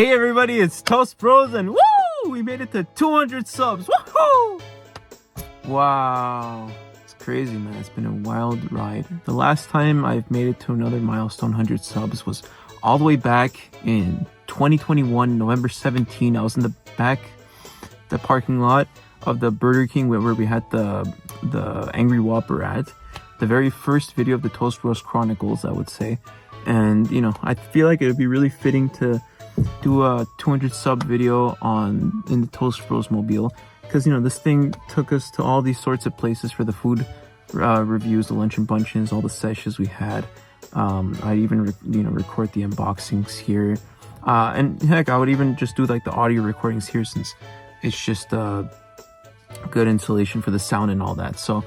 Hey everybody, it's Toast Bros and woo! We made it to 200 subs. Woohoo! Wow. It's crazy, man. It's been a wild ride. The last time I've made it to another milestone 100 subs was all the way back in 2021, November 17. I was in the parking lot of the Burger King where we had the Angry Whopper at. The very first video of the Toast Bros Chronicles, I would say. And, you know, I feel like it would be really fitting to do a 200 sub video in the Toast Bros mobile, because, you know, this thing took us to all these sorts of places for the food reviews, the lunch and bunches, all the sessions we had. I even record the unboxings here, and heck, I would even just do like the audio recordings here, since it's just good installation for the sound and all that. So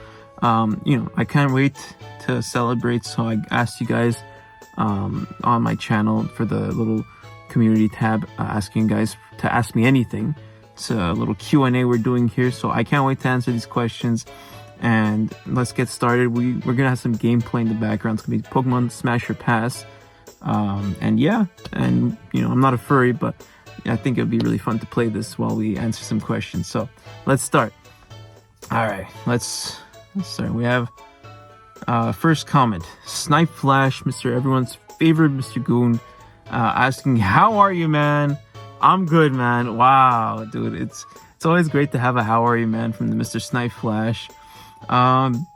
you know, I can't wait to celebrate. So I asked you guys on my channel for the little community tab, asking you guys to ask me anything. It's a little Q&A we're doing here, so I can't wait to answer these questions. And let's get started. We're gonna have some gameplay in the background. It's gonna be Pokemon Smash or Pass, and yeah, and you know, I'm not a furry, but I think it'll be really fun to play this while we answer some questions. So let's start. All right, let's start. We have first comment, Snipe Flash, Mr. Everyone's favorite Mr. Goon, asking, how are you, man? I'm good, man. Wow, dude, it's always great to have a how are you, man, from the Mr. Snipe Flash. I'm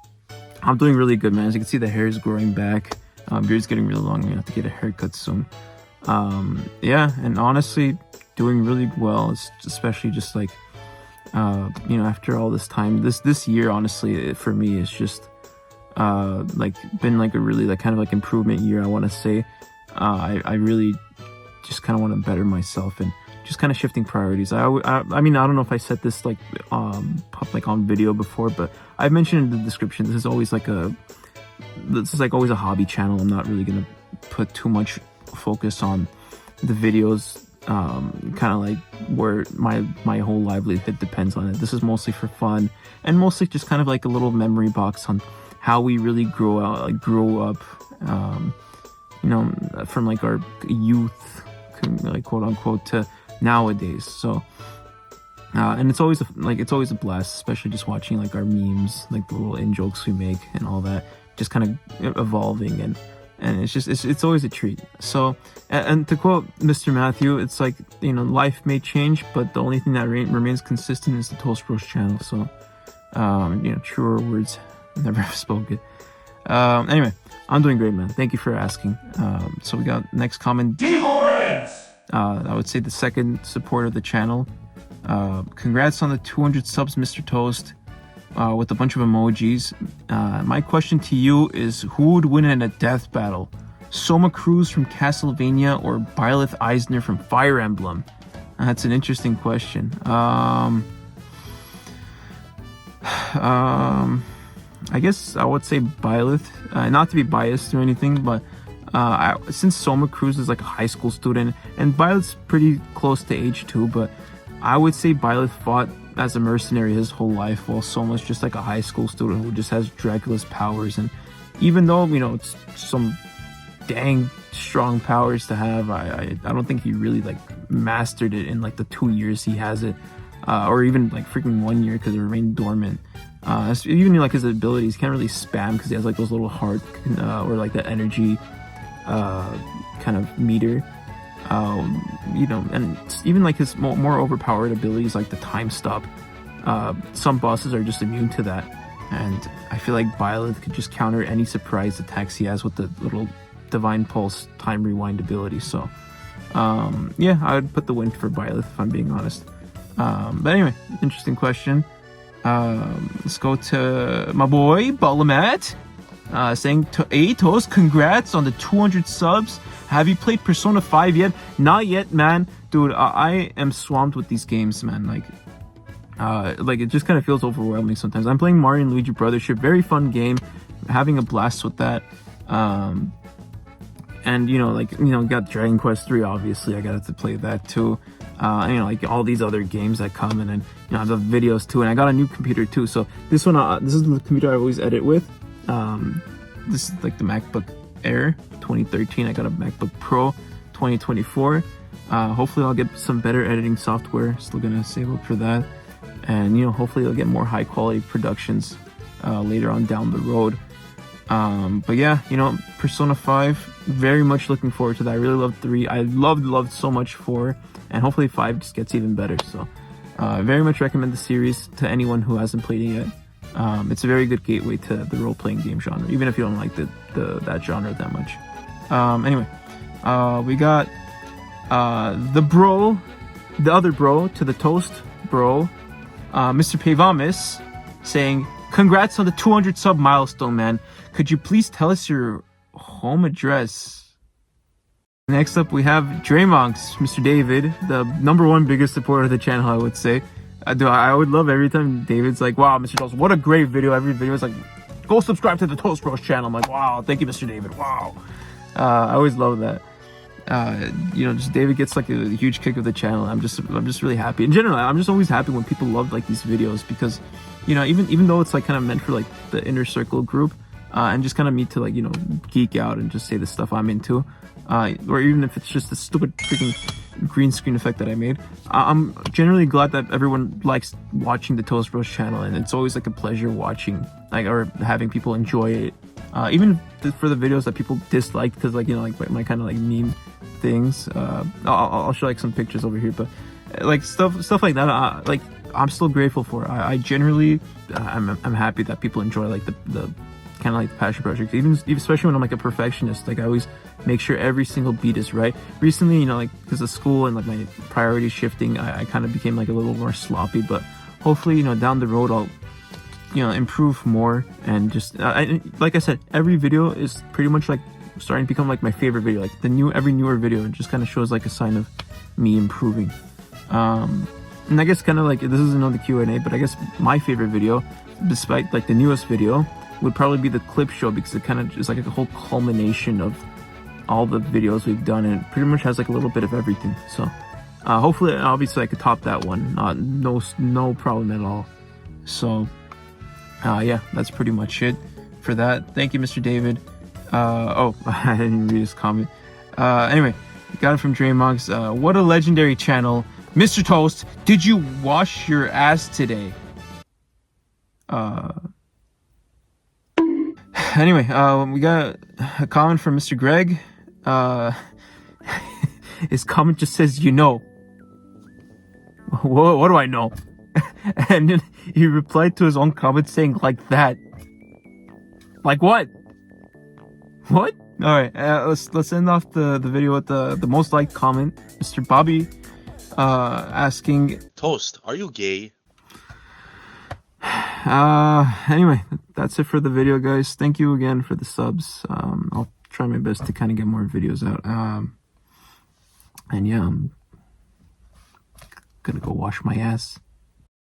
doing really good, man. As you can see, the hair is growing back. Beard's getting really long. I'm gonna have to get a haircut soon. Yeah, and honestly, doing really well. It's especially just like, you know, after all this time, this year, honestly, for me, it's just like been like a really like kind of like improvement year, I want to say. I really just kind of want to better myself and just kind of shifting priorities. I mean, I don't know if I said this like on video before, but I mentioned in the description, this is always always a hobby channel. I'm not really gonna put too much focus on the videos, kind of like where my whole livelihood depends on it. This is mostly for fun, and mostly just kind of like a little memory box on how we really grow up, you know, from like our youth, like quote unquote, to nowadays. So and it's always a blast, especially just watching like our memes, like the little in jokes we make and all that, just kind of evolving, and it's always a treat. So and to quote Mr. Matthew, it's like, you know, life may change, but the only thing that remains consistent is the Toast Bros channel. So you know, truer words never have spoken. Anyway, I'm doing great, man. Thank you for asking. So we got next comment, I would say the second supporter of the channel. Congrats on the 200 subs, Mr. Toast, with a bunch of emojis. My question to you is, who would win in a death battle? Soma Cruz from Castlevania or Byleth Eisner from Fire Emblem? That's an interesting question. I guess I would say Byleth, not to be biased or anything, but since Soma Cruz is like a high school student, and Byleth's pretty close to age too, but I would say Byleth fought as a mercenary his whole life, while Soma's just like a high school student who just has Dracula's powers. And even though, you know, it's some dang strong powers to have, I don't think he really like mastered it in like the 2 years he has it, or even like freaking 1 year, because it remained dormant. Even like his abilities, he can't really spam because he has like those little heart or like that energy kind of meter, you know, and even like his more overpowered abilities, like the time stop, some bosses are just immune to that, and I feel like Byleth could just counter any surprise attacks he has with the little Divine Pulse time rewind ability. So yeah, I would put the win for Byleth, if I'm being honest. But anyway, interesting question. Let's go to my boy Balamat, saying, hey Toast, congrats on the 200 subs. Have you played Persona 5 yet? Not yet, man. Dude, I am swamped with these games, man. Like it just kind of feels overwhelming sometimes. I'm playing Mario and Luigi Brothership, very fun game, having a blast with that. And you know, like, you know, got Dragon Quest 3, obviously I got to play that too. You know, like all these other games that come, and then, you know, I have videos too, and I got a new computer too. So this one, this is the computer I always edit with. This is like the MacBook Air 2013. I got a MacBook Pro 2024. Hopefully I'll get some better editing software. Still gonna save up for that. And, you know, hopefully I'll get more high quality productions later on down the road. But yeah, you know, Persona 5, very much looking forward to that. I really loved 3. I loved so much 4. And hopefully 5 just gets even better. So I very much recommend the series to anyone who hasn't played it yet. It's a very good gateway to the role-playing game genre, even if you don't like that genre that much. Anyway, we got the other bro to the toast bro, Mr. Payvamis, saying, "Congrats on the 200 sub milestone, man. Could you please tell us your home address?" Next up, we have Draymonks, Mr. David, the #1 biggest supporter of the channel, I would say. I would love every time David's like, "Wow, Mr. Toast, what a great video." Every video is like, "Go subscribe to the Toast Bros channel." I'm like, "Wow, thank you, Mr. David. Wow." I always love that. You know, just David gets like a huge kick of the channel. I'm just really happy. In general, I'm just always happy when people love like these videos, because, you know, even though it's like kind of meant for like the inner circle group, and just kind of me to like, you know, geek out and just say the stuff I'm into, or even if it's just the stupid freaking green screen effect that I made, I'm generally glad that everyone likes watching the Toast Bros channel, and it's always like a pleasure watching, like, or having people enjoy it, even for the videos that people dislike, because, like, you know, like my kind of like meme things. I'll show like some pictures over here, but like stuff like that, like, I'm still grateful for. I generally, I'm happy that people enjoy like the kind of like the passion project, even especially when I'm like a perfectionist. Like, I always make sure every single beat is right. Recently, you know, like because of school and like my priorities shifting, I kind of became like a little more sloppy, but hopefully, you know, down the road I'll, you know, improve more. And just like I said, every video is pretty much like starting to become like my favorite video. Like every newer video, it just kind of shows like a sign of me improving. And I guess kind of like, this isn't on the Q&A, but I guess my favorite video, despite like the newest video, would probably be the clip show, because it kind of is like a whole culmination of all the videos we've done, and it pretty much has like a little bit of everything. So hopefully, obviously, I could top that one. No problem at all. So yeah, that's pretty much it for that. Thank you, Mr. David. Oh, I didn't read his comment. Anyway, got it from Draymonks. What a legendary channel. Mr. Toast, did you wash your ass today? Anyway, we got a comment from Mr. Greg. His comment just says, "You know." What do I know? And then he replied to his own comment saying, "Like that." Like what? What? All right, let's end off the video with the most liked comment, Mr. Bobby, asking, "Toast, are you gay?" Anyway, that's it for the video, guys. Thank you again for the subs. I'll try my best to kind of get more videos out. And yeah, I'm gonna go wash my ass.